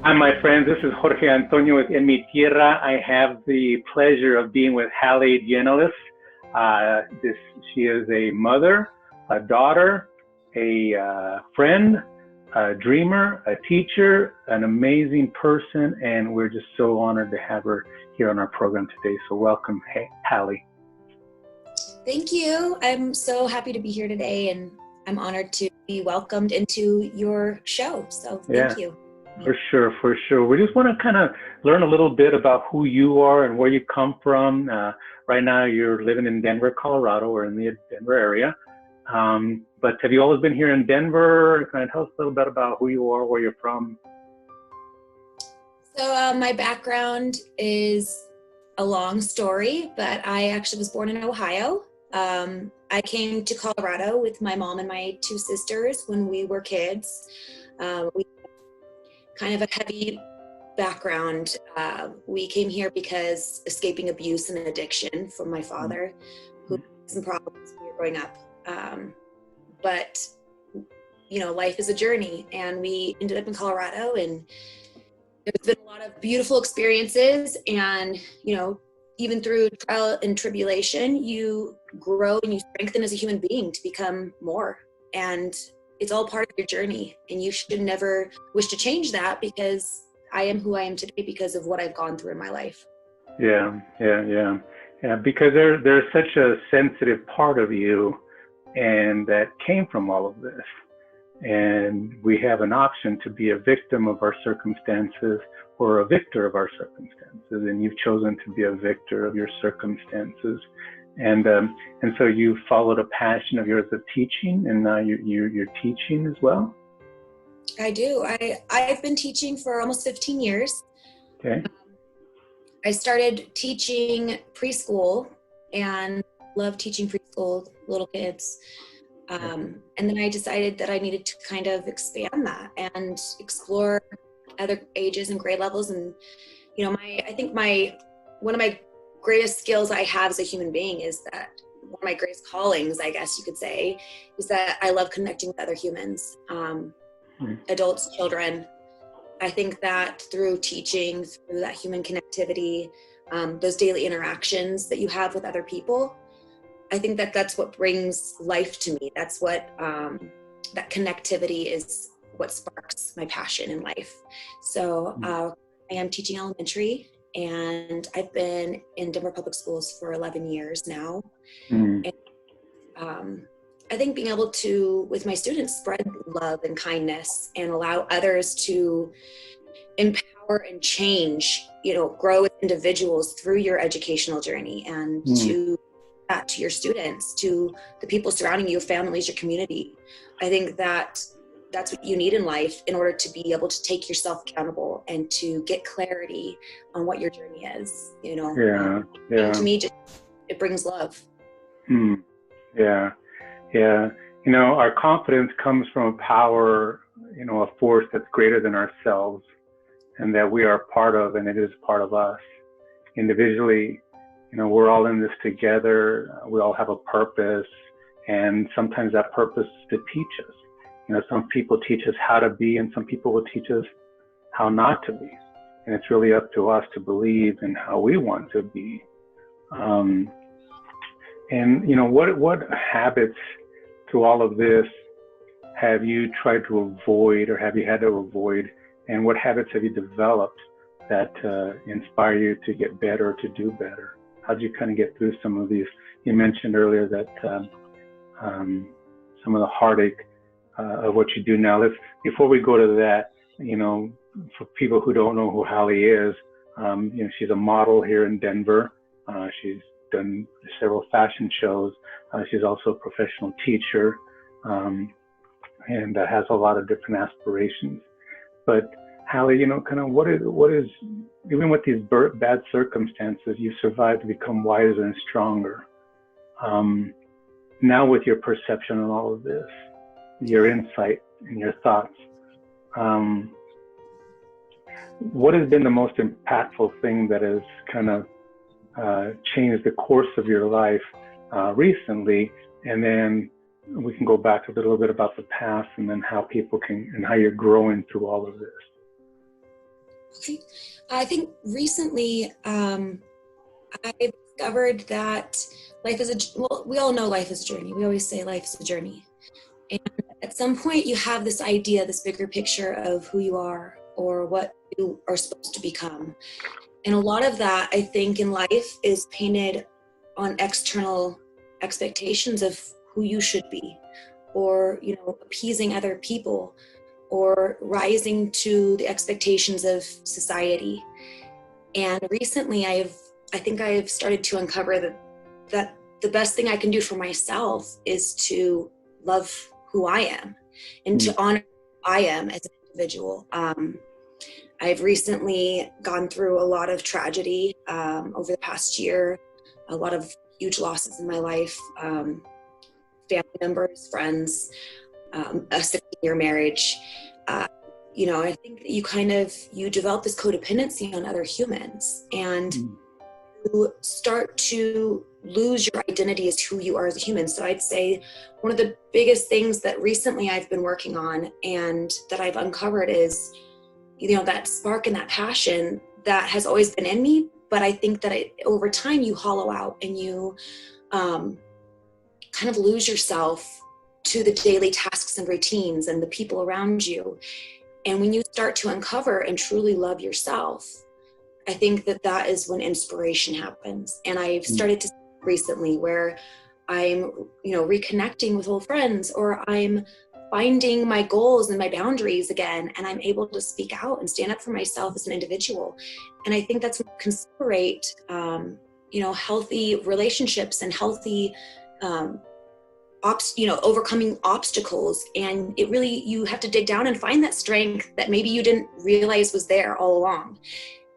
Hi, my friends. This is Jorge Antonio with En Mi Tierra. I have the pleasure of being with Halie Gianulis. She is a mother, a daughter, a friend, a dreamer, a teacher, an amazing person, and we're just so honored to have her here on our program today. So welcome, Halie. Thank you. I'm so happy to be here today, and I'm honored to be welcomed into your show. So thank you. For sure. We just want to kind of learn a little bit about who you are and where you come from. Right now, you're living in Denver, Colorado, or in the Denver area. But have you always been here in Denver? Kind of tell us a little bit about who you are, where you're from. So my background is a long story, but I actually was born in Ohio. I came to Colorado with my mom and my two sisters when we were kids. We kind of a heavy background. We came here because escaping abuse and addiction from my father, who had some problems when we were growing up. But, you know, life is a journey, and we ended up in Colorado, and there's been a lot of beautiful experiences, and, you know, even through trial and tribulation, you grow and you strengthen as a human being to become more. And it's all part of your journey, and you should never wish to change that, because I am who I am today because of what I've gone through in my life. Yeah. Because there's such a sensitive part of you, and that came from all of this. And we have an option to be a victim of our circumstances or a victor of our circumstances. And you've chosen to be a victor of your circumstances. And so you followed a passion of yours of teaching, and now you're teaching as well? I do. I've been teaching for almost 15 years. Okay. I started teaching preschool and love teaching preschool little kids. And then I decided that I needed to kind of expand that and explore other ages and grade levels. And, you know, I think one of my greatest skills I have as a human being is that one of my greatest callings, I guess you could say, is that I love connecting with other humans, adults, children. I think that through teaching, through that human connectivity, those daily interactions that you have with other people, I think that that's what brings life to me. That's what, that connectivity is what sparks my passion in life. So I am teaching elementary, and I've been in Denver Public Schools for 11 years now. And, I think being able to, with my students, spread love and kindness and allow others to empower and change, you know, grow as individuals through your educational journey, and to your students, to the people surrounding you, your families, your community. I think that that's what you need in life in order to be able to take yourself accountable and to get clarity on what your journey is, you know. To me, it brings love. You know, our confidence comes from a power, you know, a force that's greater than ourselves, and that we are part of, and it is part of us. Individually, you know, we're all in this together. We all have a purpose, and sometimes that purpose is to teach us. You know, some people teach us how to be, and some people will teach us how not to be. And it's really up to us to believe in how we want to be. And, you know, what habits through all of this have you tried to avoid, or have you had to avoid? And what habits have you developed that inspire you to get better, to do better? How did you kind of get through some of these? You mentioned earlier that some of the heartache of what you do now. Before we go to that, you know, for people who don't know who Halie is, you know, she's a model here in Denver. She's done several fashion shows. She's also a professional teacher, and has a lot of different aspirations. But Halie, you know, kind of what is even with these bad circumstances, you survived to become wiser and stronger. Now with your perception on all of this, your insight and your thoughts, what has been the most impactful thing that has kind of changed the course of your life recently? And then we can go back a little bit about the past, and then how people can, and how you're growing through all of this. Okay. I think recently I discovered that life is well, we all know life is a journey. We always say life is a journey. And at some point you have this idea, this bigger picture of who you are or what you are supposed to become. And a lot of that, I think, in life is painted on external expectations of who you should be, or, you know, appeasing other people, or rising to the expectations of society. And recently I think I've started to uncover that the best thing I can do for myself is to love who I am and to honor who I am as an individual. I've recently gone through a lot of tragedy over the past year, a lot of huge losses in my life, family members, friends, a 16-year marriage. You know, I think that you develop this codependency on other humans, and you start to lose your identity as who you are as a human. So I'd say one of the biggest things that recently I've been working on and that I've uncovered is, you know, that spark and that passion that has always been in me. But I think that over time you hollow out and you kind of lose yourself to the daily tasks and routines and the people around you. And when you start to uncover and truly love yourself, I think that that is when inspiration happens. And I've started to recently where I'm, you know, reconnecting with old friends, or I'm finding my goals and my boundaries again, and I'm able to speak out and stand up for myself as an individual. And I think that's when you can separate, you know, healthy relationships and healthy, you know, overcoming obstacles. And it really, you have to dig down and find that strength that maybe you didn't realize was there all along.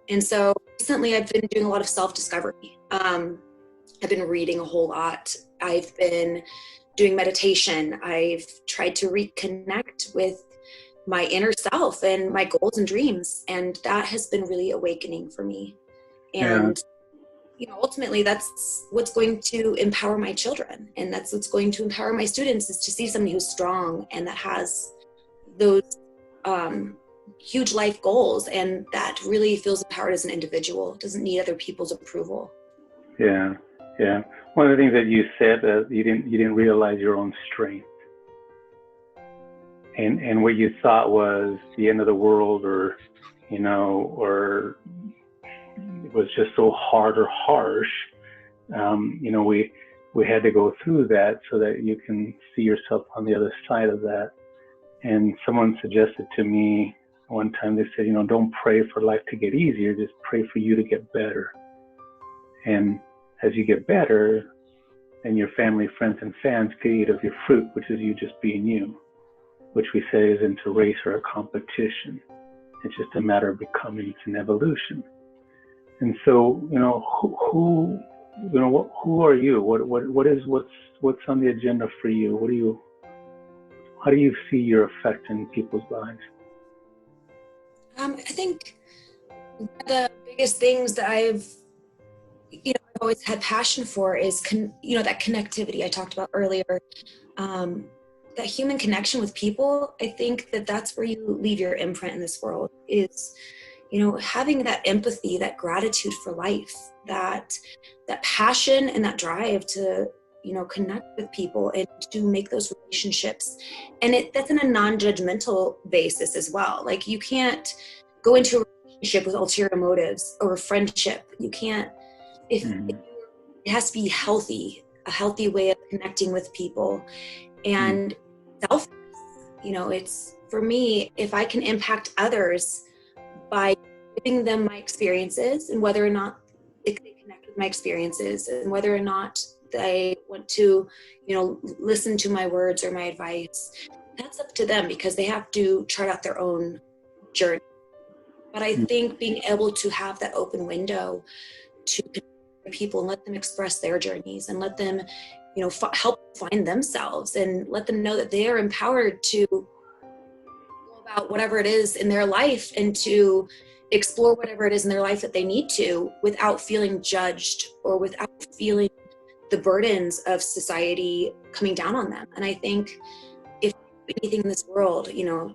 And so recently I've been doing a lot of self-discovery. I've been reading a whole lot. I've been doing meditation. I've tried to reconnect with my inner self and my goals and dreams. And that has been really awakening for me. And, you know, ultimately that's what's going to empower my children. And that's what's going to empower my students, is to see somebody who's strong and that has those huge life goals and that really feels empowered as an individual, doesn't need other people's approval. Yeah. Yeah. One of the things that you said, you didn't realize your own strength, and what you thought was the end of the world, or, you know, or it was just so hard or harsh. You know, we had to go through that so that you can see yourself on the other side of that. And someone suggested to me one time, they said, you know, don't pray for life to get easier, just pray for you to get better. And as you get better, then your family, friends, and fans can eat of your fruit, which is you just being you, which we say isn't a race or a competition. It's just a matter of becoming. It's an evolution. And so, you know, who are you? What's on the agenda for you? How do you see your effect in people's lives? I think the biggest things that I've always had passion for is, that connectivity I talked about earlier, that human connection with people. I think that that's where you leave your imprint in this world, is, you know, having that empathy, that gratitude for life, that passion and that drive to, you know, connect with people and to make those relationships. And that's in a non-judgmental basis as well. Like, you can't go into a relationship with ulterior motives, or a friendship. You can't, it has to be healthy, a healthy way of connecting with people. And selfless, you know, it's, for me, if I can impact others by giving them my experiences, and whether or not they connect with my experiences, and whether or not they want to, you know, listen to my words or my advice, that's up to them, because they have to chart out their own journey. But I think being able to have that open window to people and let them express their journeys, and let them, you know, help find themselves, and let them know that they are empowered to go about whatever it is in their life, and to explore whatever it is in their life that they need to, without feeling judged, or without feeling the burdens of society coming down on them. And I think if anything in this world, you know,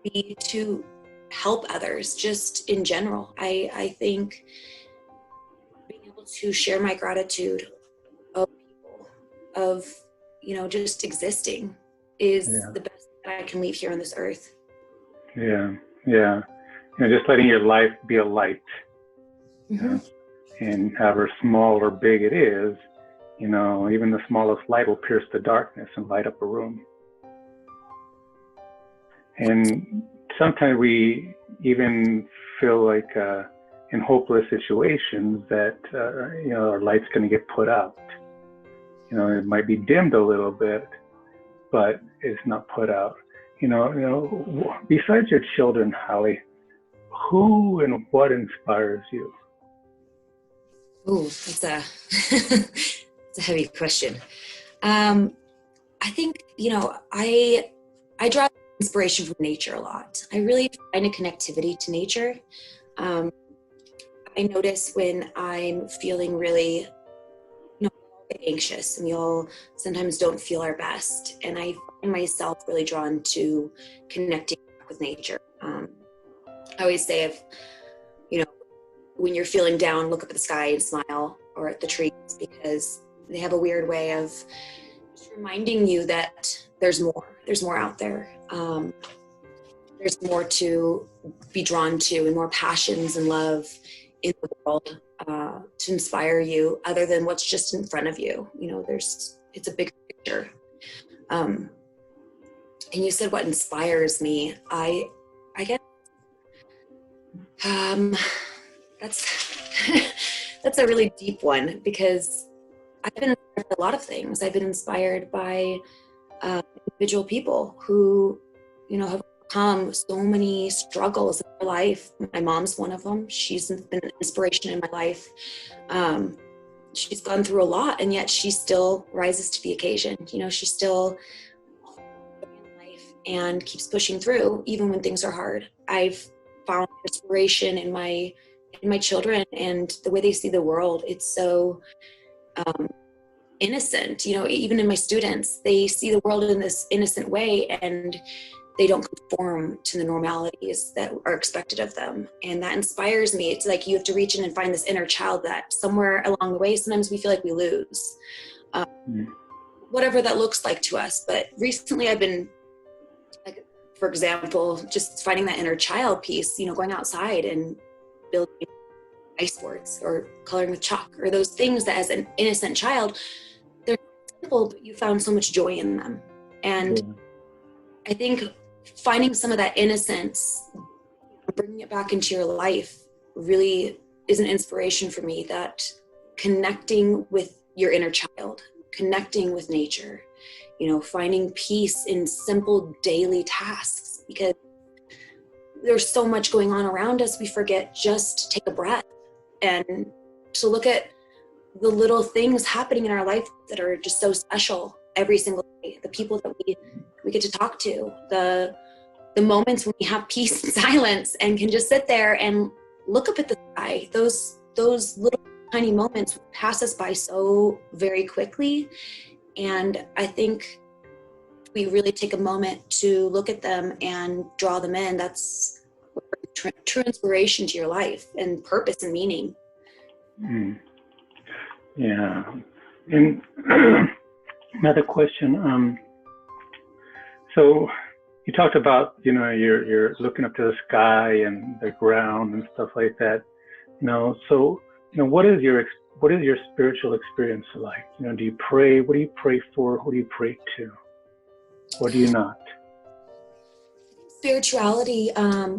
be to help others just in general. I think being able to share my gratitude of people, of, you know, just existing is the best that I can leave here on this earth. Yeah. Yeah. You know, just letting your life be a light. Mm-hmm. And however small or big it is, you know, even the smallest light will pierce the darkness and light up a room. And sometimes we even feel like in hopeless situations that, you know, our light's going to get put out. You know, it might be dimmed a little bit, but it's not put out. You know, besides your children, Halie, who and what inspires you? Ooh, that's a, it's a heavy question. I think, you know, I draw inspiration from nature a lot. I really find a connectivity to nature. I notice when I'm feeling really, you know, anxious, and we all sometimes don't feel our best. And I find myself really drawn to connecting with nature. I always say, if, you know, when you're feeling down, look up at the sky and smile, or at the trees, because they have a weird way of just reminding you that there's more out there. There's more to be drawn to, and more passions and love in the world to inspire you, other than what's just in front of you. You know, it's a big picture. And you said what inspires me. I guess that's a really deep one, because I've been inspired by a lot of things. I've been inspired by individual people who, you know, have overcome so many struggles in their life. My mom's one of them. She's been an inspiration in my life. She's gone through a lot, and yet she still rises to the occasion. You know, she's still in life and keeps pushing through even when things are hard. I've found inspiration in my children and the way they see the world. It's so innocent. You know, even in my students, they see the world in this innocent way, and they don't conform to the normalities that are expected of them. And that inspires me. It's like you have to reach in and find this inner child that somewhere along the way, sometimes we feel like we lose. Whatever that looks like to us. But recently I've been, like, for example, just finding that inner child piece, you know, going outside and building ice boards or coloring with chalk, or those things that as an innocent child, they're simple, but you found so much joy in them. And I think finding some of that innocence, bringing it back into your life, really is an inspiration for me. That connecting with your inner child, connecting with nature, you know, finding peace in simple daily tasks, because there's so much going on around us, we forget just to take a breath and to look at the little things happening in our life that are just so special every single day. The people that we get to talk to, the moments when we have peace and silence and can just sit there and look up at the sky. Those little tiny moments pass us by so very quickly. And I think we really take a moment to look at them and draw them in. That's true inspiration to your life and purpose and meaning. Yeah. And another question. So you talked about, you know, you're looking up to the sky and the ground and stuff like that. You know, so, you know, what is your spiritual experience like? You know, do you pray? What do you pray for? Who do you pray to? Or do you not? Spirituality,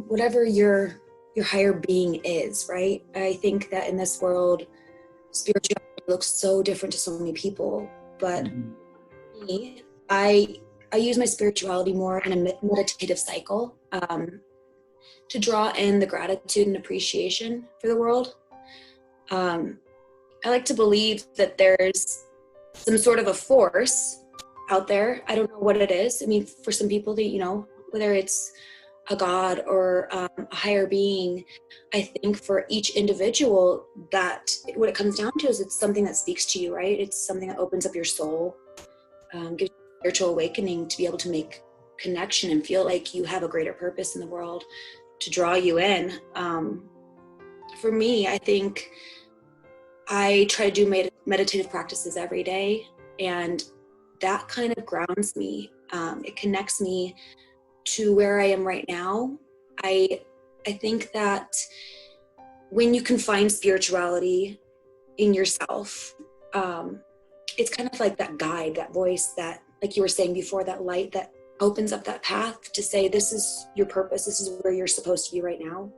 whatever your higher being is, right? I think that in this world, spirituality looks so different to so many people. But me, I use my spirituality more in a meditative cycle to draw in the gratitude and appreciation for the world. I like to believe that there's some sort of a force out there. I don't know what it is. I mean, for some people, you know, whether it's a God or a higher being, I think for each individual, that what it comes down to is it's something that speaks to you, right? It's something that opens up your soul, gives you a spiritual awakening to be able to make connection and feel like you have a greater purpose in the world, draw you in. For me, I think I try to do meditative practices every day, and that kind of grounds me. It connects me to where I am right now. I think that when you can find spirituality in yourself, it's kind of like that guide, that voice, that, like you were saying before, that light that opens up that path to say, this is your purpose, this is where you're supposed to be right now.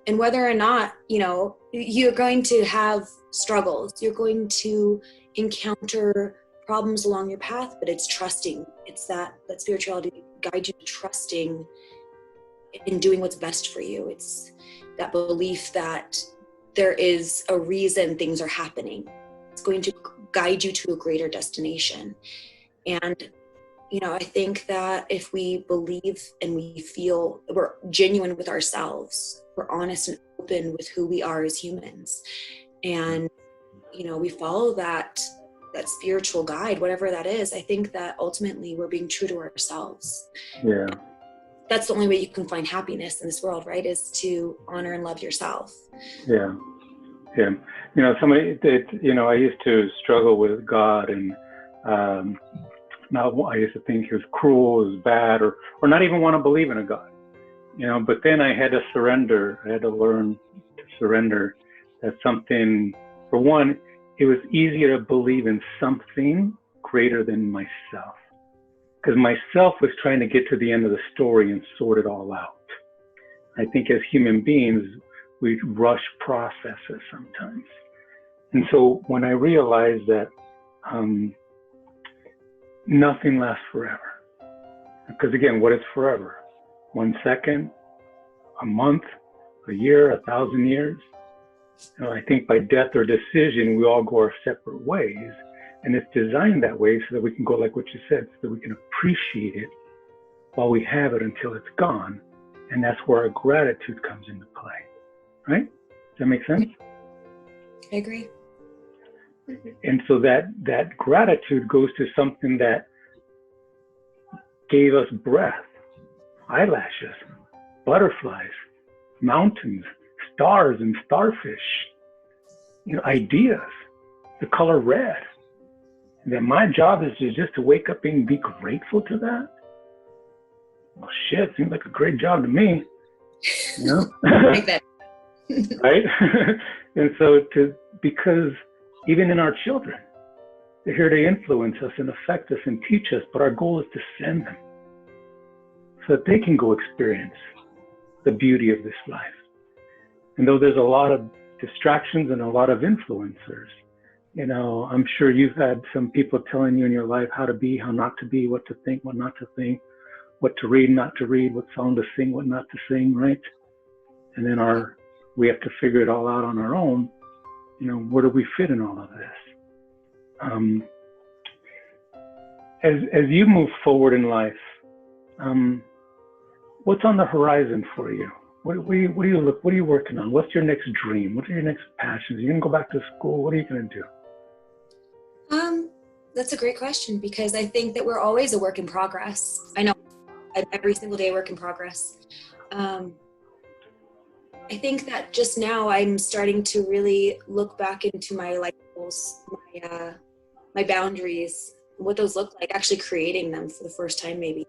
And whether or not, you're going to have struggles, you're going to encounter problems along your path, but it's trusting. It's that spirituality guides you to trusting in doing what's best for you. It's that belief that there is a reason things are happening. It's going to guide you to a greater destination. And I think that if we believe and we feel we're genuine with ourselves, we're honest and open with who we are as humans, and we follow that spiritual guide, whatever that is, I think that ultimately we're being true to ourselves. Yeah. That's the only way you can find happiness in this world, right? Is to honor and love yourself. Yeah. Yeah. I used to struggle with God, and I used to think he was cruel, he was bad, or not even want to believe in a God. But then I had to surrender. I had to learn to surrender that something, for one, it was easier to believe in something greater than myself. Because myself was trying to get to the end of the story and sort it all out. I think as human beings, we rush processes sometimes. And so when I realized that nothing lasts forever, because again, what is forever? 1 second, a month, a year, 1,000 years? I think by death or decision, we all go our separate ways. And it's designed that way so that we can go, like what you said, so that we can appreciate it while we have it until it's gone. And that's where our gratitude comes into play, right? Does that make sense? I agree. And so that gratitude goes to something that gave us breath, eyelashes, butterflies, mountains, stars and starfish, ideas, the color red. And that my job is just to wake up and be grateful to that. Well, shit, seems like a great job to me. Like that. Right? And so because even in our children, they're here to influence us and affect us and teach us, but our goal is to send them so that they can go experience the beauty of this life. And though there's a lot of distractions and a lot of influencers, I'm sure you've had some people telling you in your life how to be, how not to be, what to think, what not to think, what to read, not to read, what song to sing, what not to sing, right? And then we have to figure it all out on our own. Where do we fit in all of this? As you move forward in life, what's on the horizon for you? What are you working on? What's your next dream? What are your next passions? Are you gonna go back to school? What are you gonna do? That's a great question, because I think that we're always a work in progress. I know every single day, work in progress. I think that just now I'm starting to really look back into my life goals, my boundaries, what those look like, actually creating them for the first time maybe,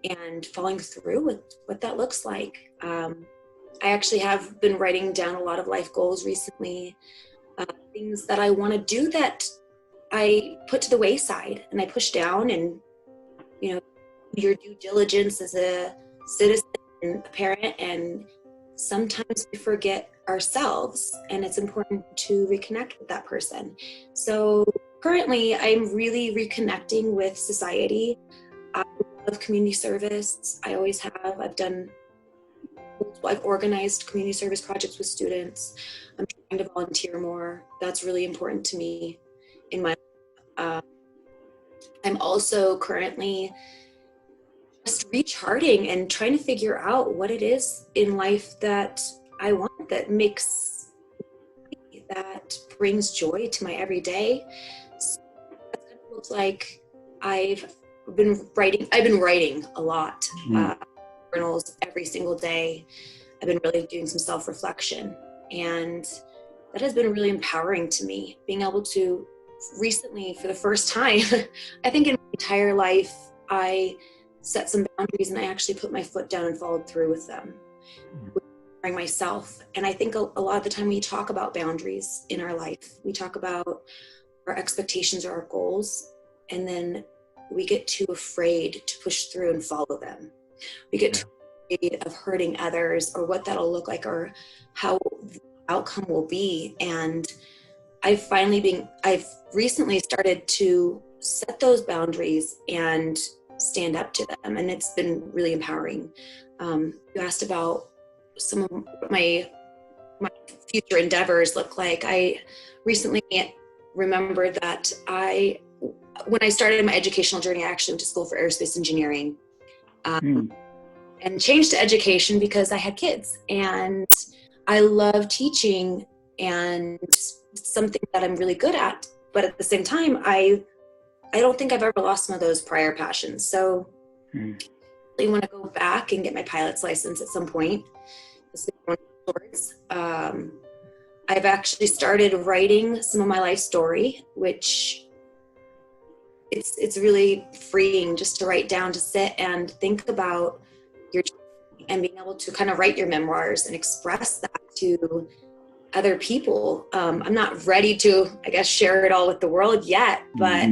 and following through with what that looks like. I actually have been writing down a lot of life goals recently, things that I want to do that I put to the wayside and I push down, and your due diligence as a citizen and a parent, and sometimes we forget ourselves, and it's important to reconnect with that person. So currently I'm really reconnecting with society. I love community service. I always have. I've organized community service projects with students. I'm trying to volunteer more. That's really important to me in my I'm also currently just recharting and trying to figure out what it is in life that I want, that brings joy to my everyday. So that kind of looks like I've been writing a lot. journals every single day. I've been really doing some self-reflection, and that has been really empowering to me, being able to recently, for the first time, I think in my entire life, I set some boundaries and I actually put my foot down and followed through with them, with myself. And I think a lot of the time we talk about boundaries in our life, we talk about our expectations or our goals, and then we get too afraid to push through and follow them. We get too afraid of hurting others or what that'll look like or how the outcome will be. And I've recently started to set those boundaries and stand up to them, and it's been really empowering. You asked about some of what my future endeavors look like. I recently remembered that when I started my educational journey, I actually went to school for aerospace engineering, and changed to education because I had kids, and I love teaching, and it's something that I'm really good at. But at the same time, I don't think I've ever lost some of those prior passions. So I want to go back and get my pilot's license at some point. I've actually started writing some of my life story, which it's really freeing just to write down, to sit and think about your journey and being able to kind of write your memoirs and express that to other people. I'm not ready to, I guess, share it all with the world yet, but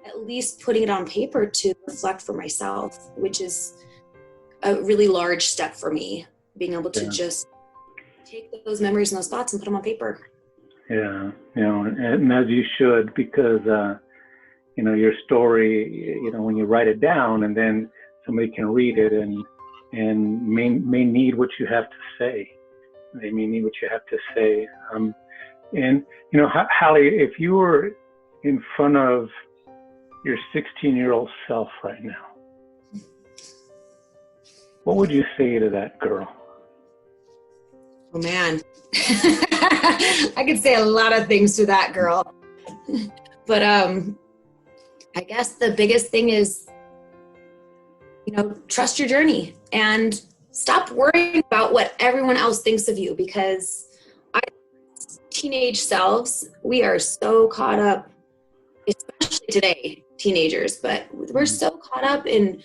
at least putting it on paper to reflect for myself, which is a really large step for me, being able to just take those memories and those thoughts and put them on paper. Yeah, and as you should, because your story, when you write it down and then somebody can read it and may need what you have to say. They may need what you have to say. And Halie, if you were in front of your 16-year-old self right now, what would you say to that girl? Oh man, I could say a lot of things to that girl, but I guess the biggest thing is, trust your journey and stop worrying about what everyone else thinks of you, because teenage selves, we are so caught up, especially today, teenagers, but we're so caught up in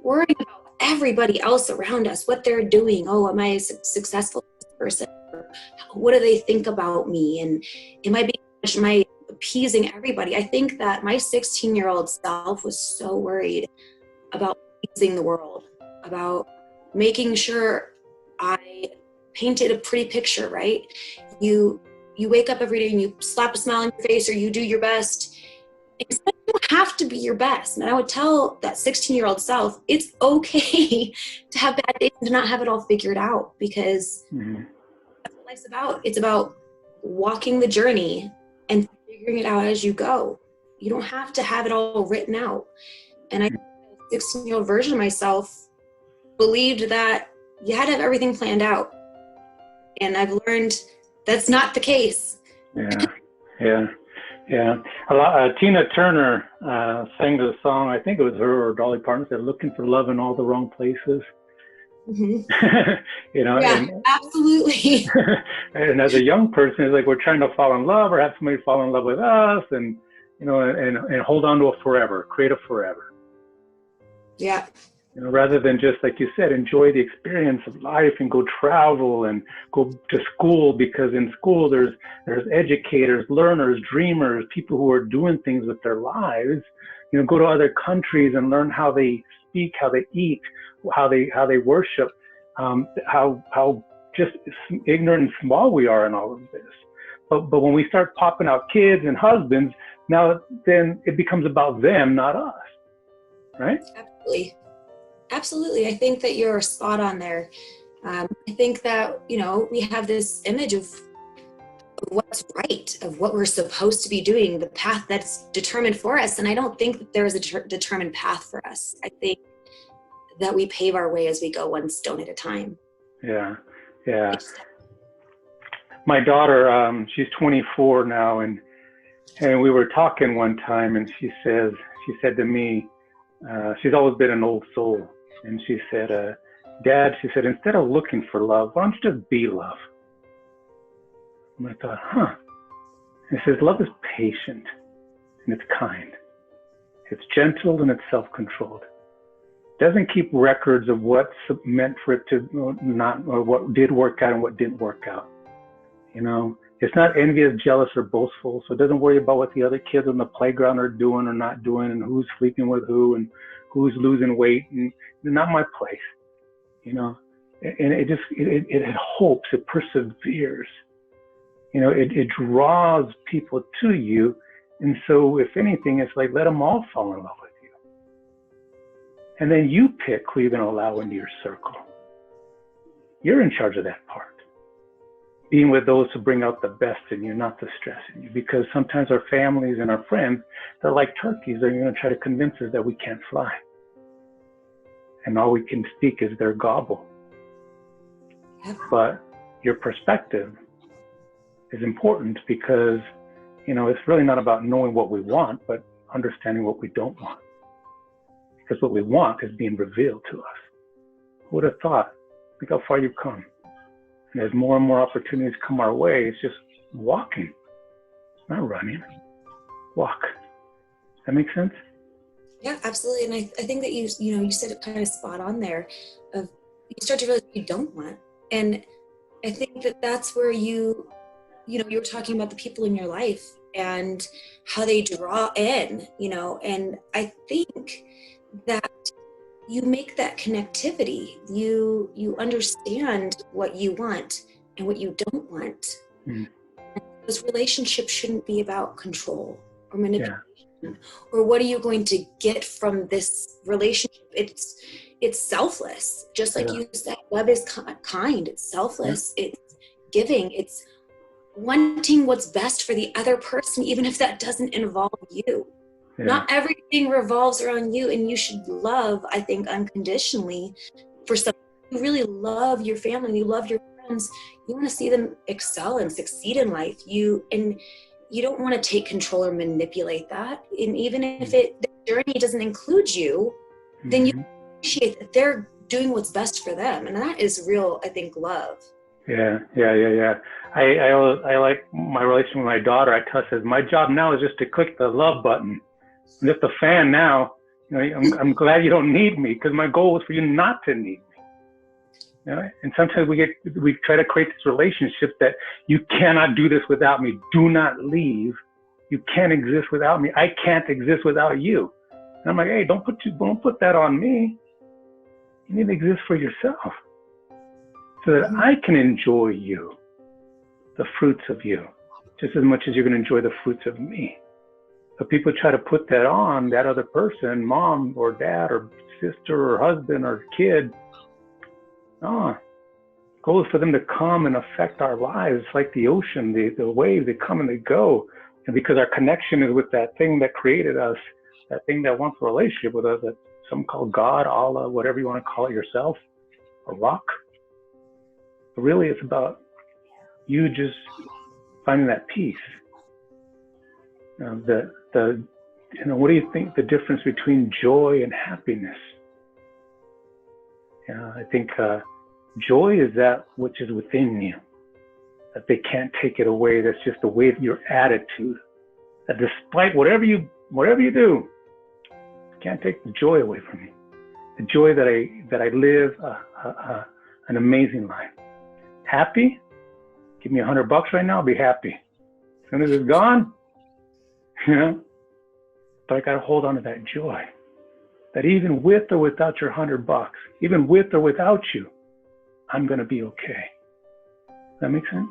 worrying about everybody else around us, what they're doing. Oh, am I a successful person? Or what do they think about me? And am I appeasing everybody? I think that my 16-year-old self was so worried about pleasing the world, about making sure I painted a pretty picture, right? You wake up every day and you slap a smile on your face, or you do your best. You don't have to be your best. And I would tell that 16-year-old self, it's okay to have bad days and to not have it all figured out, because that's what life's about. It's about walking the journey and figuring it out as you go. You don't have to have it all written out. And I think the 16-year-old version of myself believed that you had to have everything planned out. And I've learned that's not the case. Yeah. Tina Turner sang the song, I think it was her or Dolly Parton, said, "Looking for love in all the wrong places." Absolutely. And as a young person, it's like we're trying to fall in love or have somebody fall in love with us, and hold on to a forever, create a forever. Yeah. Rather than just, like you said, enjoy the experience of life and go travel and go to school, because in school there's educators, learners, dreamers, people who are doing things with their lives. Go to other countries and learn how they speak, how they eat, how they worship, how just ignorant and small we are in all of this. But when we start popping out kids and husbands, then it becomes about them, not us, right? Absolutely. I think that you're spot on there. I think that, we have this image of what's right, of what we're supposed to be doing, the path that's determined for us. And I don't think that there is a determined path for us. I think that we pave our way as we go, one stone at a time. Yeah. My daughter, she's 24 now, and we were talking one time, and she said to me, she's always been an old soul. And she said, Dad, she said, instead of looking for love, why don't you just be love? And I thought, huh. And he says, love is patient and it's kind. It's gentle and it's self-controlled. It doesn't keep records of what's meant for it to not, or what did work out and what didn't work out. You know, it's not envious, jealous, or boastful. So it doesn't worry about what the other kids on the playground are doing or not doing, and who's sleeping with who, and who's losing weight. And not my place, you know. And it hopes, it perseveres. You know, it draws people to you. And so if anything, it's like, let them all fall in love with you. And then you pick who you're going to allow into your circle. You're in charge of that part. Being with those who bring out the best in you, not the stress in you. Because sometimes our families and our friends, they're like turkeys. They're going to try to convince us that we can't fly. And all we can speak is their gobble. But your perspective is important because, you know, it's really not about knowing what we want, but understanding what we don't want. Because what we want is being revealed to us. Who would have thought? Look how far you've come. And as more and more opportunities come our way, it's just walking, not running. Walk. Does that make sense? Yeah, absolutely. And I think that you said it kind of spot on there. Of you start to realize what you don't want. And I think that that's where you were talking about the people in your life and how they draw in, you know, and I think that you make that connectivity. You understand what you want and what you don't want. Mm. Those relationships shouldn't be about control or manipulation. Yeah. Or what are you going to get from this relationship? It's selfless. Just like you said, love is kind. It's selfless. Yeah. It's giving. It's wanting what's best for the other person, even if that doesn't involve you. Yeah. Not everything revolves around you, and you should love, I think, unconditionally. For some, you really love your family, you love your friends, you want to see them excel and succeed in life. You don't want to take control or manipulate that. And even if the journey doesn't include you, then you appreciate that they're doing what's best for them, and that is real, I think, love. Yeah. I like my relation with my daughter. I tell her, my job now is just to click the love button. I'm just a fan now. You know, I'm glad you don't need me, because my goal is for you not to need me. You know? And sometimes we try to create this relationship that you cannot do this without me. Do not leave. You can't exist without me. I can't exist without you. And I'm like, hey, don't put that on me. You need to exist for yourself, so that I can enjoy you, the fruits of you, just as much as you're going to enjoy the fruits of me. But people try to put that on that other person, mom or dad or sister or husband or kid. No, the goal is for them to come and affect our lives like the ocean, the waves, they come and they go. And because our connection is with that thing that created us, that thing that wants a relationship with us, that some call God, Allah, whatever you want to call it yourself, a rock. But really, it's about you just finding that peace. What do you think the difference between joy and happiness? I think joy is that which is within you, that they can't take it away. That's just the way of your attitude. That despite whatever you do, you can't take the joy away from me. The joy that I live an amazing life. Happy? Give me $100 right now, I'll be happy. As soon as it's gone, but I got to hold on to that joy. That even with or without your $100, even with or without you, I'm going to be okay. Does that make sense?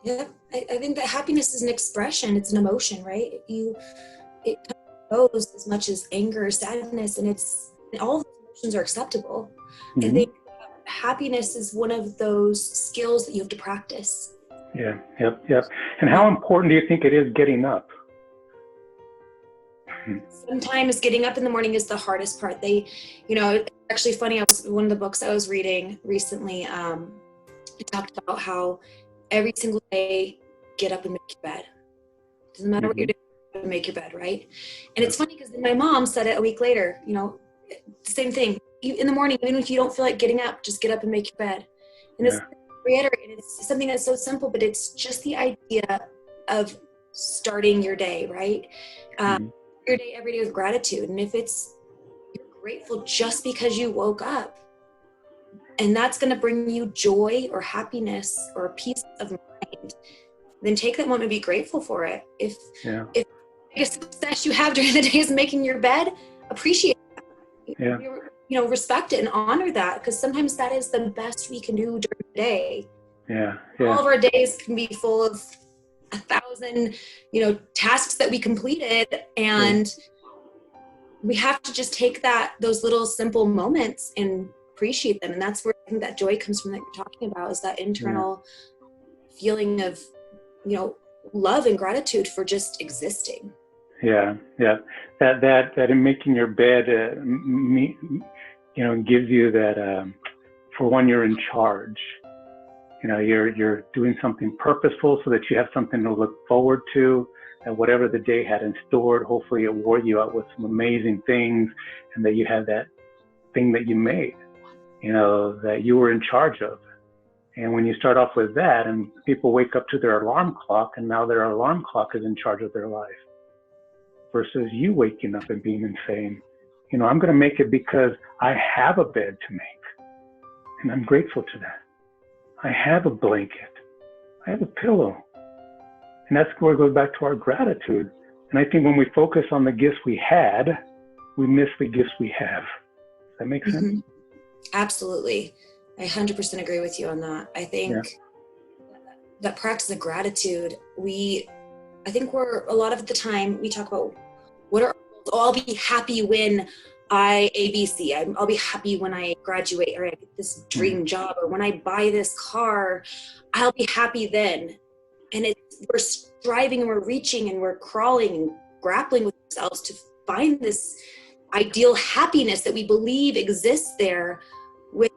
Yeah, I think that happiness is an expression. It's an emotion, right? It goes as much as anger or sadness, and all of those emotions are acceptable. Mm-hmm. I think happiness is one of those skills that you have to practice. Yeah, yep. And how important do you think it is getting up? Sometimes getting up in the morning is the hardest part. It's actually funny. One of the books I was reading recently, it talked about how every single day, get up and make your bed. Doesn't matter what you're doing, make your bed, right? And it's funny because my mom said it a week later, the same thing. in the morning, even if you don't feel like getting up, just get up and make your bed. And it's reiterate, it's something that's so simple, but it's just the idea of starting your day, right? Your day every day with gratitude. And if it's, you're grateful just because you woke up, and that's going to bring you joy or happiness or peace of mind, then take that moment and be grateful for it. If the biggest success you have during the day is making your bed, appreciate that. Respect it and honor that, because sometimes that is the best we can do during the day. All of our days can be full of 1,000, tasks that we completed, and we have to just take those little simple moments and appreciate them. And that's where I think that joy comes from that you're talking about, is that internal feeling of, love and gratitude for just existing. That in making your bed, gives you that, for one, you're in charge. You're doing something purposeful so that you have something to look forward to, and whatever the day had in store, hopefully it wore you out with some amazing things, and that you had that thing that you made, that you were in charge of. And when you start off with that, and people wake up to their alarm clock, and now their alarm clock is in charge of their life, versus you waking up and being insane. I'm going to make it because I have a bed to make, and I'm grateful to that. I have a blanket. I have a pillow. And that's where it goes back to our gratitude. And I think when we focus on the gifts we had, we miss the gifts we have. Does that make sense? Absolutely. I 100% agree with you on that. I think that practice of gratitude, I think a lot of the time we talk about I'll be happy when I ABC. I'll be happy when I graduate, or I get this dream job, or when I buy this car, I'll be happy then. And we're striving and we're reaching and we're crawling and grappling with ourselves to find this ideal happiness that we believe exists there with,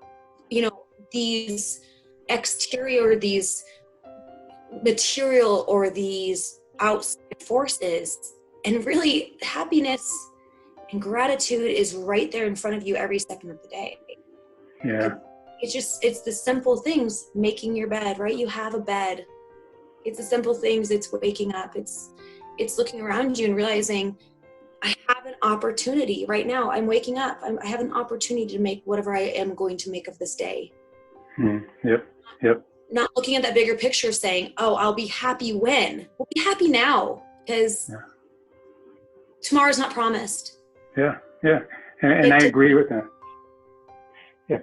these exterior, these material, or these outside forces. And really, happiness and gratitude is right there in front of you every second of the day. It's the simple things, making your bed, right? You have a bed. It's the simple things. It's waking up. It's looking around you and realizing, I have an opportunity right now. I'm waking up. I have an opportunity to make whatever I am going to make of this day. Not looking at that bigger picture of saying, oh, I'll be happy when. We'll be happy now, because tomorrow's not promised. And I agree with that.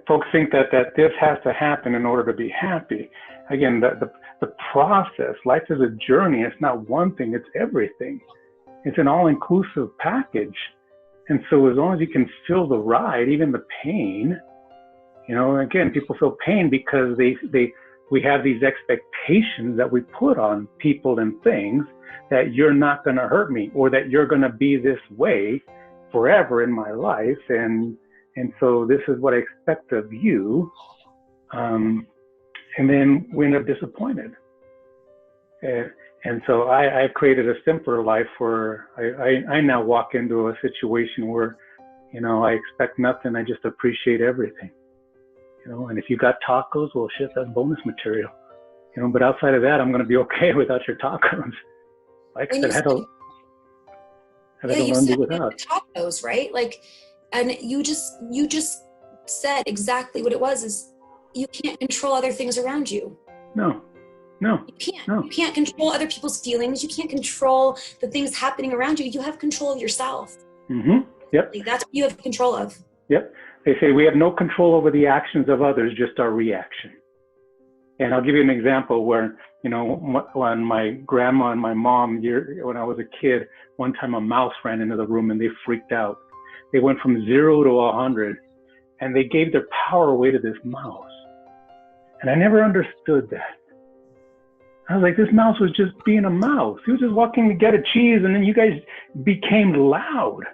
Folks think that this has to happen in order to be happy. Again, the process, life is a journey. It's not one thing, it's everything. It's an all-inclusive package. And so as long as you can feel the ride, even the pain, again, people feel pain because we have these expectations that we put on people and things, that you're not going to hurt me, or that you're going to be this way forever in my life. And so this is what I expect of you. And then we end up disappointed. And so I created a simpler life where I now walk into a situation where, I expect nothing. I just appreciate everything. And if you got tacos, well, shit, that's bonus material. But outside of that, I'm going to be okay without your tacos. Like I said, I had to learn to do without. Tacos, right? And you just said exactly what it was, is you can't control other things around you. No. You can't. No. You can't control other people's feelings. You can't control the things happening around you. You have control of yourself. That's what you have control of. They say we have no control over the actions of others, just our reaction. And I'll give you an example where, when my grandma and my mom, when I was a kid, one time a mouse ran into the room and they freaked out. They went from 0 to 100, and they gave their power away to this mouse. And I never understood that. I was like, this mouse was just being a mouse. He was just walking to get a cheese, and then you guys became loud.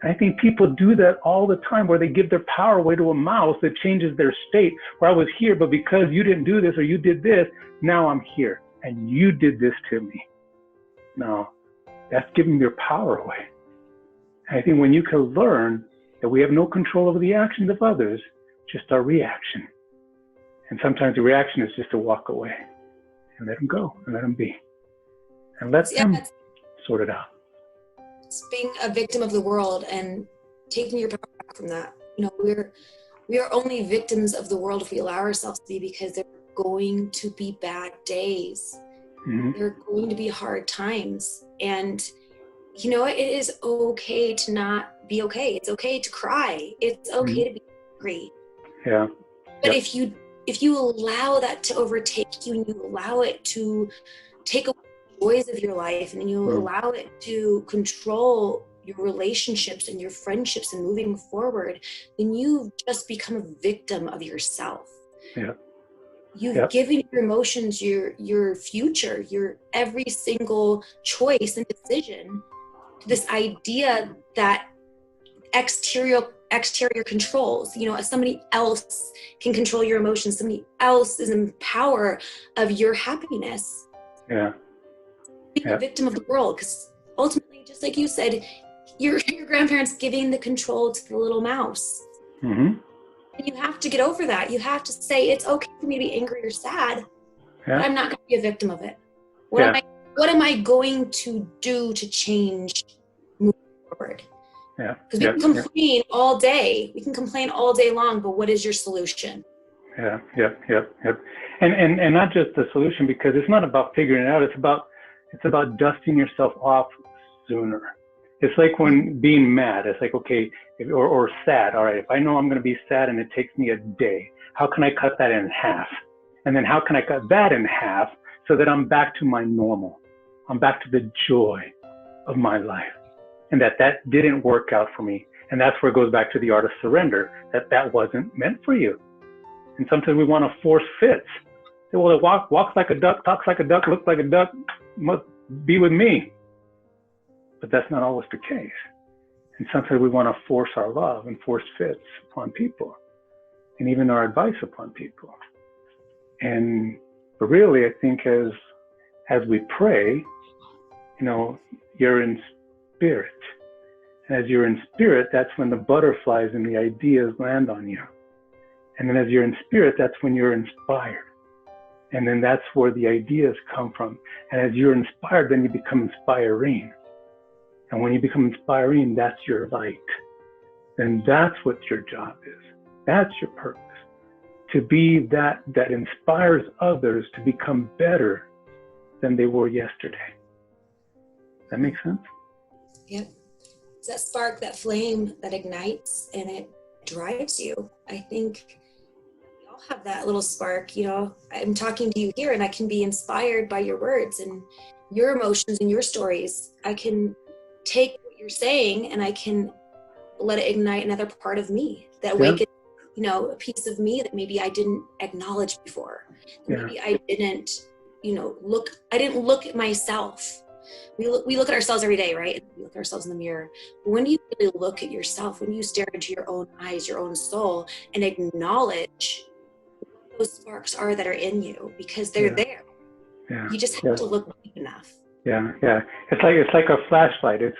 And I think people do that all the time, where they give their power away to a mouse that changes their state, where I was here, but because you didn't do this or you did this, now I'm here. And you did this to me. No, that's giving your power away. And I think when you can learn that we have no control over the actions of others, just our reaction. And sometimes the reaction is just to walk away and let them go and let them be and let them sort it out. It's being a victim of the world and taking your power back from that. You know, we are only victims of the world if we allow ourselves to be, because there are going to be bad days. Mm-hmm. There are going to be hard times. And you know, it is okay to not be okay. It's okay to cry. It's okay to be angry. Yeah. But if you allow that to overtake you, and you allow it to take away the joys of your life, and you allow it to control your relationships and your friendships and moving forward, then you've just become a victim of yourself. Yeah. You've given your emotions your future, your every single choice and decision, this idea that exterior controls, you know, somebody else can control your emotions, somebody else is in power of your happiness. Yeah. Being a victim of the world, because ultimately, just like you said, your grandparents giving the control to the little mouse. Mm-hmm. And you have to get over that. You have to say, it's okay for me to be angry or sad, but I'm not going to be a victim of it. What am I going to do to change moving forward? Yeah. Because we can complain all day. We can complain all day long, but what is your solution? Yeah. And not just the solution, because it's not about figuring it out. It's about dusting yourself off sooner. It's like when being mad, it's like, okay, or sad. All right, if I know I'm going to be sad and it takes me a day, how can I cut that in half? And then how can I cut that in half so that I'm back to my normal? I'm back to the joy of my life. And that didn't work out for me. And that's where it goes back to the art of surrender, that wasn't meant for you. And sometimes we want to force fits. Say, well, it walks like a duck, talks like a duck, looks like a duck, must be with me. But that's not always the case. And sometimes we want to force our love and force fits upon people, and even our advice upon people. But really, I think as we pray, you know, you're in spirit. And as you're in spirit, that's when the butterflies and the ideas land on you. And then as you're in spirit, that's when you're inspired. And then that's where the ideas come from. And as you're inspired, then you become inspiring. And when you become inspiring, that's your light. And that's what your job is. That's your purpose. To be that inspires others to become better than they were yesterday. That makes sense? Yep. It's that spark, that flame that ignites and it drives you. I think we all have that little spark. You know, I'm talking to you here and I can be inspired by your words and your emotions and your stories. I can take what you're saying and I can let it ignite another part of me that awakens, you know, a piece of me that maybe I didn't acknowledge before. Maybe I didn't, you know, I didn't look at myself. We look at ourselves every day, right? We look at ourselves in the mirror. But when you really look at yourself, when you stare into your own eyes, your own soul, and acknowledge what those sparks are that are in you, because they're there. Yeah. You just have to look deep enough. Yeah. It's like a flashlight. It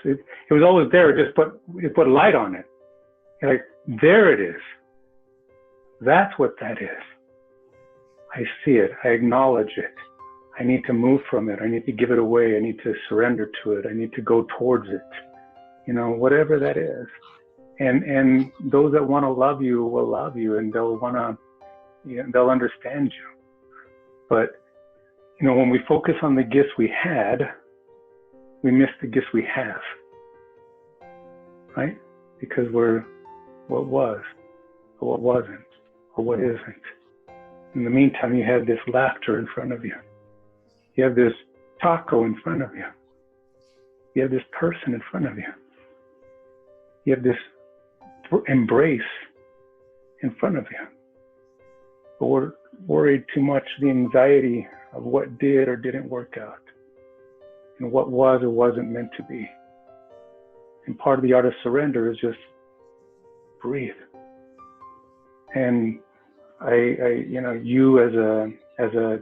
was always there. Just put light on it. You're like, there it is. That's what that is. I see it. I acknowledge it. I need to move from it. I need to give it away. I need to surrender to it. I need to go towards it. You know, whatever that is. And those that want to love you will love you, and they'll understand you. But you know, when we focus on the gifts we had, we miss the gifts we have, right? Because we're what was, or what wasn't, or what isn't. In the meantime, you have this laughter in front of you. You have this taco in front of you. You have this person in front of you. You have this embrace in front of you. But we're worried too much, the anxiety of what did or didn't work out, and what was or wasn't meant to be. And part of the art of surrender is just breathe. And I you know, you as a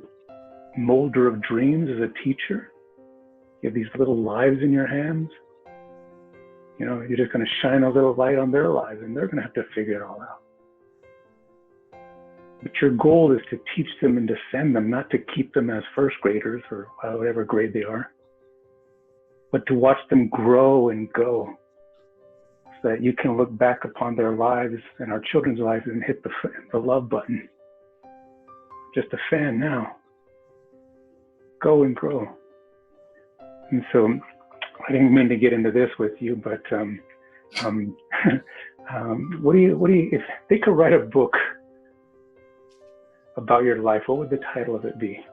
molder of dreams, as a teacher, you have these little lives in your hands. You know, you're just going to shine a little light on their lives, and they're going to have to figure it all out. But your goal is to teach them and defend them, not to keep them as first graders or whatever grade they are, but to watch them grow and go, so that you can look back upon their lives and our children's lives and hit the love button. Just a fan now. Go and grow. And so I didn't mean to get into this with you, but what do you, if they could write a book about your life, what would the title of it be?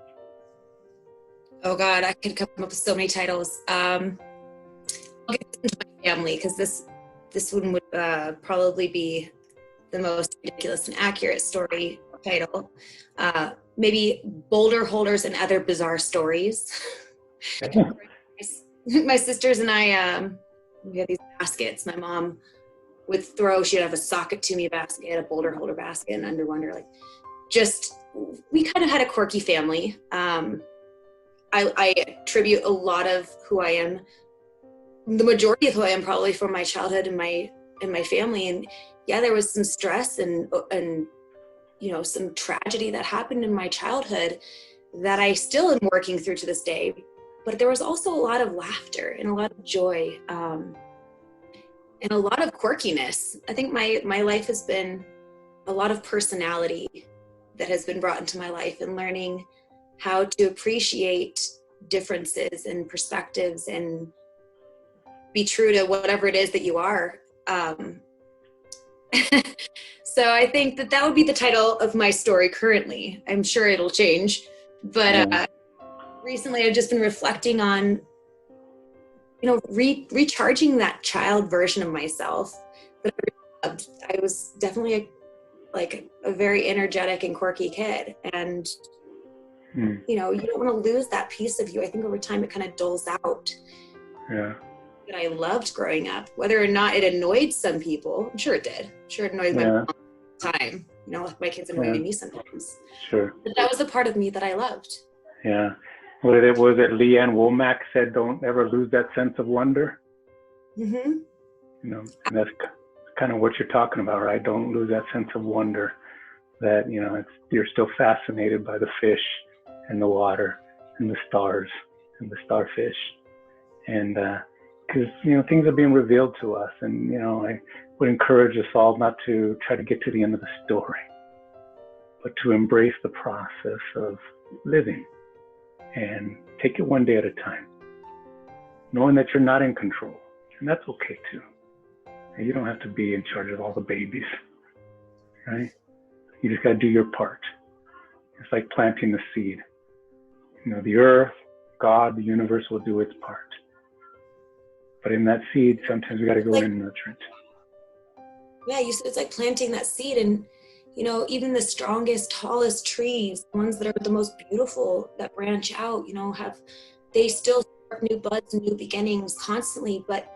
Oh God, I could come up with so many titles. I'll get into my family, because this one would probably be the most ridiculous and accurate story title. Maybe Boulder Holders and Other Bizarre Stories. My sisters and I, we had these baskets. My mom would she'd have a sock it to me basket, a boulder holder basket, and Under Wonder. We kind of had a quirky family. I attribute a lot of who I am, the majority of who I am, probably from my childhood and my family. And yeah, there was some stress and some tragedy that happened in my childhood that I still am working through to this day. But there was also a lot of laughter and a lot of joy, and a lot of quirkiness. I think my life has been a lot of personality that has been brought into my life, and learning how to appreciate differences and perspectives and be true to whatever it is that you are. So I think that would be the title of my story currently. I'm sure it'll change, but recently I've just been reflecting on, recharging that child version of myself that I loved. I was definitely a very energetic and quirky kid, and you don't want to lose that piece of you. I think over time it kind of dulls out. Yeah. That I loved growing up, whether or not it annoyed some people. I'm sure it did. I'm sure it annoyed my mom all the time. Like my kids annoyed me sometimes. Sure. But that was a part of me that I loved. Yeah. Was it Leanne Womack said, "Don't ever lose that sense of wonder." Mm-hmm. And that's kind of what you're talking about, right? Don't lose that sense of wonder. That you're still fascinated by the fish and the water and the stars and the starfish, and because things are being revealed to us, and I would encourage us all not to try to get to the end of the story, but to embrace the process of living and take it one day at a time, knowing that you're not in control, and that's okay too. And you don't have to be in charge of all the babies, right? You just got to do your part. It's like planting the seed. The earth, God, the universe will do its part. But in that seed, sometimes we got to go in and nurture it. Yeah, it's like planting that seed, and even the strongest, tallest trees, the ones that are the most beautiful, that branch out, they still start new buds and new beginnings constantly. But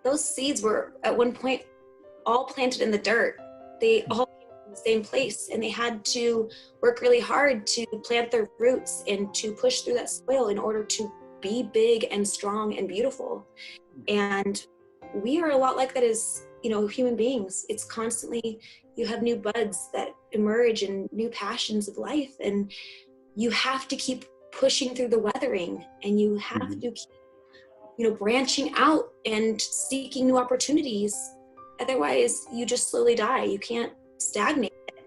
those seeds were at one point all planted in the dirt. They all came from the same place, and they had to work really hard to plant their roots and to push through that soil in order to be big and strong and beautiful. And we are a lot like that as human beings. It's constantly, you have new buds that emerge and new passions of life, and you have to keep pushing through the weathering, and you have to keep branching out and seeking new opportunities. Otherwise you just slowly die. You can't stagnate it.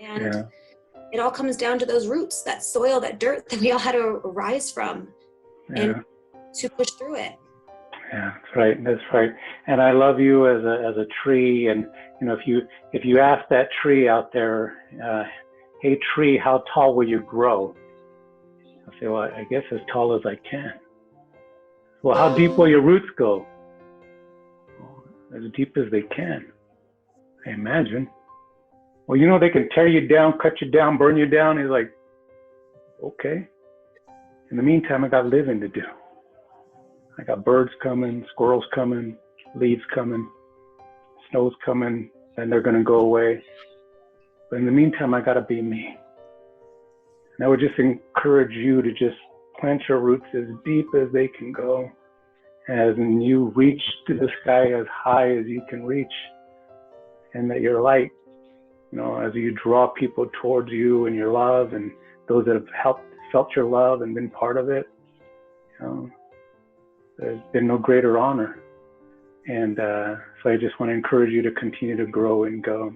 And it all comes down to those roots, that soil, that dirt that we all had to rise from, and to push through it. Yeah, that's right. That's right. And I love you as a tree. And if you ask that tree out there, "Hey tree, how tall will you grow?" I'll say, "Well, I guess as tall as I can." "Well, how deep will your roots go?" "Well, as deep as they can, I imagine." "Well, they can tear you down, cut you down, burn you down." He's like, "Okay. In the meantime, I got living to do. I got birds coming, squirrels coming, leaves coming, snow's coming, and they're going to go away. But in the meantime, I got to be me." And I would just encourage you to just plant your roots as deep as they can go as in you reach to the sky as high as you can reach, and that your light, as you draw people towards you and your love, and those that have felt your love and been part of it, there's been no greater honor. And so I just want to encourage you to continue to grow and go.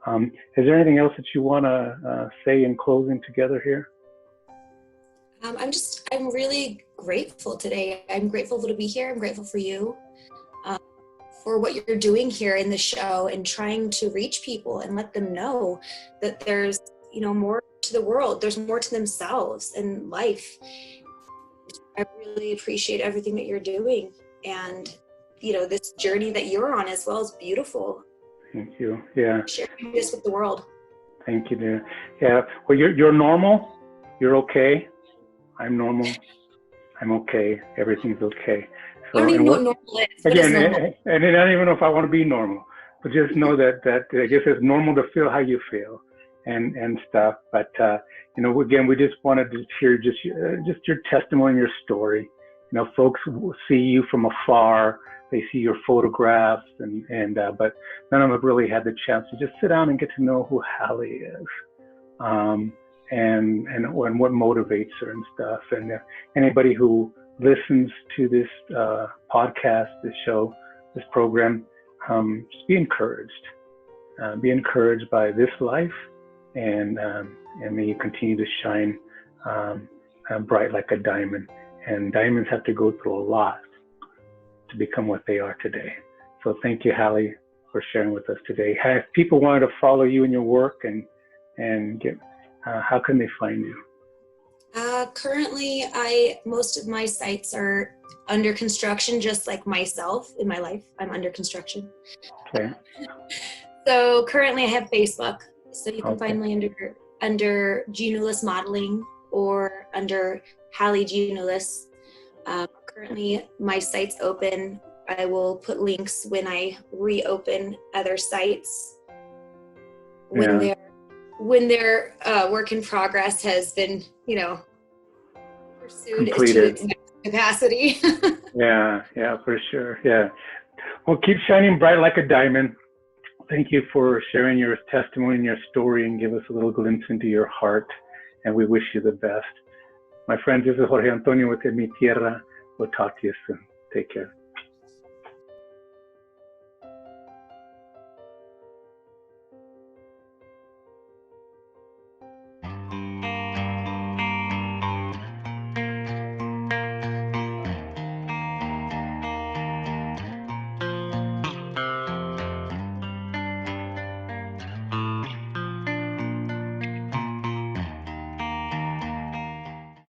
Is there anything else that you want to say in closing together here? I'm really grateful today. I'm grateful to be here. I'm grateful for you, for what you're doing here in the show and trying to reach people and let them know that there's, more to the world. There's more to themselves and life. I really appreciate everything that you're doing. And, this journey that you're on as well is beautiful. Thank you. Yeah. Sharing this with the world. Thank you, dear. Yeah. Well, you're normal. You're okay. I'm normal. I'm okay. Everything's okay. So, I don't even know what normal is. Again, and I don't even know if I want to be normal, but just know that I guess it's normal to feel how you feel and stuff. But, again, we just wanted to hear just your testimony, your story. Folks see you from afar. They see your photographs, but none of them have really had the chance to just sit down and get to know who Halie is, and what motivates her and stuff. And anybody who listens to this podcast, this show, this program, just be encouraged. Be encouraged by this life, and may you continue to shine bright like a diamond. And diamonds have to go through a lot to become what they are today. So thank you, Halie, for sharing with us today. If people wanted to follow you in your work and get, how can they find you? Currently, most of my sites are under construction, just like myself in my life. I'm under construction. Okay. So currently I have Facebook. So you can find me under Gianulis Modeling or under Halie Gianulis. Currently my site's open. I will put links when I reopen other sites. When their work in progress has been, pursued completed to its capacity. Yeah, for sure. Yeah. Well, keep shining bright like a diamond. Thank you for sharing your testimony and your story and give us a little glimpse into your heart. And we wish you the best. My friends, this is Jorge Antonio with En Mi Tierra. We'll talk to you soon. Take care.